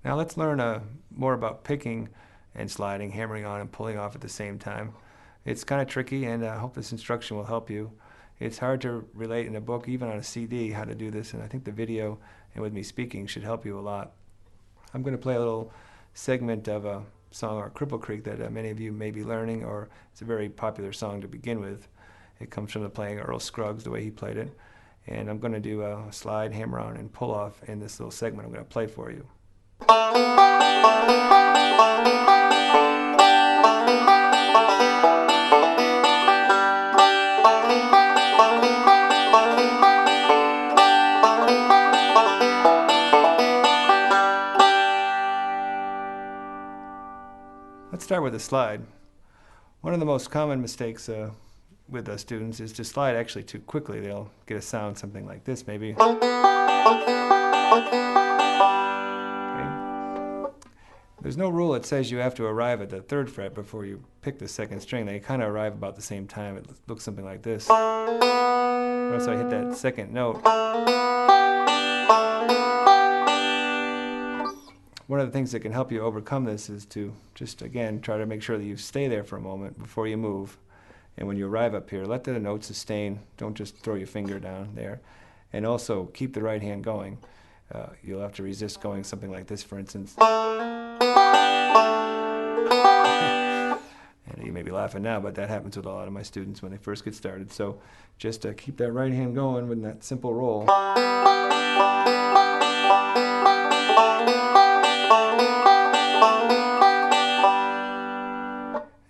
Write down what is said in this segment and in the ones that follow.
Now let's learn more about picking and sliding, hammering on and pulling off at the same time. It's kind of tricky, and I hope this instruction will help you. It's hard to relate in a book, even on a CD, how to do this, and I think the video and with me speaking should help you a lot. I'm going to play a little segment of a song, or Cripple Creek, that many of you may be learning, or it's a very popular song to begin with. It comes from the playing Earl Scruggs, the way he played it. And I'm going to do a slide, hammer on, and pull off in this little segment I'm going to play for you. Let's start with a slide. One of the most common mistakes with students is to slide actually too quickly. They'll get a sound something like this maybe. Okay. There's no rule that says you have to arrive at the 3rd fret before you pick the 2nd string. They kind of arrive about the same time. It looks something like this. Once I hit that 2nd note, one of the things that can help you overcome this is to just, again, try to make sure that you stay there for a moment before you move. And when you arrive up here, let the note sustain. Don't just throw your finger down there. And also, keep the right hand going. You'll have to resist going something like this, for instance. And you may be laughing now, but that happens with a lot of my students when they first get started. So just keep that right hand going with that simple roll.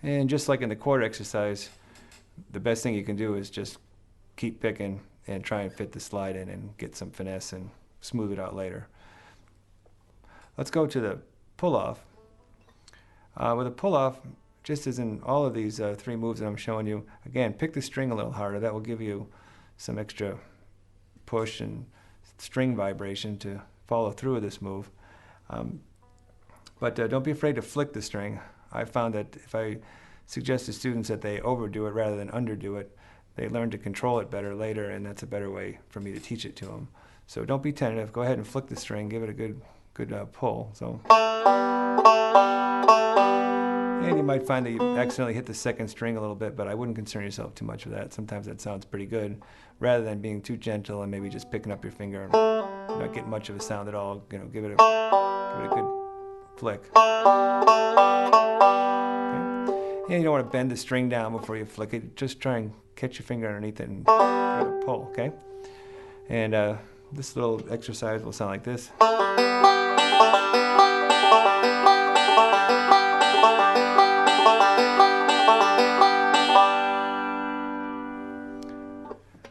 And just like in the chord exercise, the best thing you can do is just keep picking and try and fit the slide in and get some finesse and smooth it out later. Let's go to the pull-off. With a pull-off, just as in all of these 3 moves that I'm showing you, again, pick the string a little harder. That will give you some extra push and string vibration to follow through with this move. But don't be afraid to flick the string. I found that if I suggest to students that they overdo it rather than underdo it, they learn to control it better later, and that's a better way for me to teach it to them. So don't be tentative. Go ahead and flick the string. Give it a good pull. So, and you might find that you accidentally hit the 2nd string a little bit, but I wouldn't concern yourself too much with that. Sometimes that sounds pretty good, rather than being too gentle and maybe just picking up your finger and not getting much of a sound at all. You know, give it a good flick. And you don't want to bend the string down before you flick it. Just try and catch your finger underneath it and give it a pull, okay? And this little exercise will sound like this.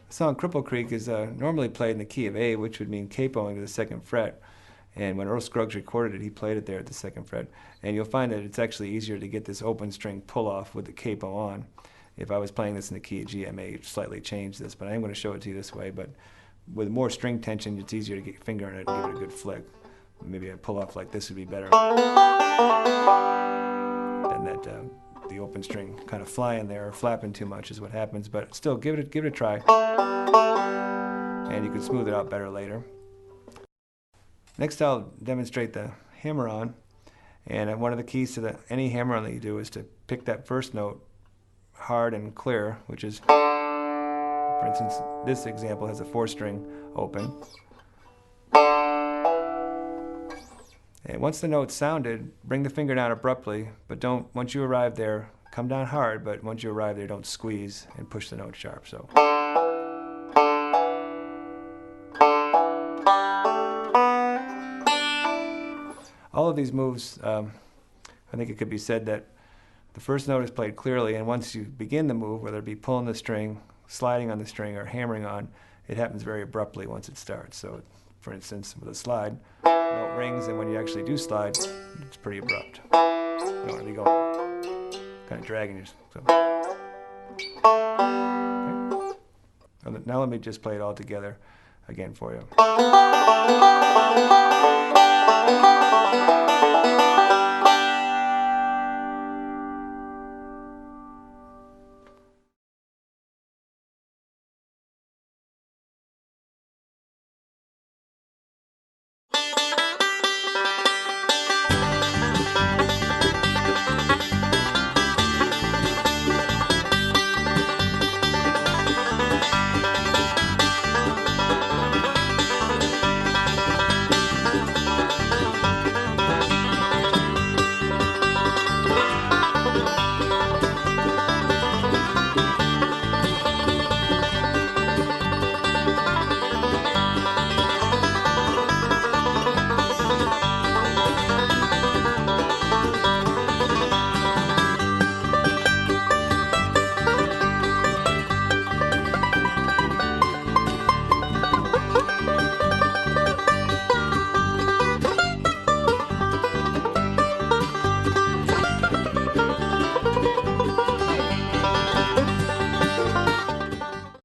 The song Cripple Creek is normally played in the key of A, which would mean capoing to the 2nd fret. And when Earl Scruggs recorded it, he played it there at the 2nd fret. And you'll find that it's actually easier to get this open string pull-off with the capo on. If I was playing this in the key of G, I may slightly change this, but I am going to show it to you this way. But with more string tension, it's easier to get your finger in it and give it a good flick. Maybe a pull-off like this would be better than that the open string kind of flying there or flapping too much is what happens. But still, give it a try. And you can smooth it out better later. Next, I'll demonstrate the hammer-on, and one of the keys to any hammer-on that you do is to pick that 1st note hard and clear, which is, for instance, this example has a 4-string open. And once the note's sounded, bring the finger down abruptly, but don't, once you arrive there, come down hard, but once you arrive there, don't squeeze and push the note sharp. So. All of these moves, I think it could be said that the 1st note is played clearly, and once you begin the move, whether it be pulling the string, sliding on the string, or hammering on, it happens very abruptly once it starts. So, for instance, with a slide, the note rings, and when you actually do slide, it's pretty abrupt. You don't want to be going, kind of dragging yourself. So. Okay. Now let me just play it all together again for you.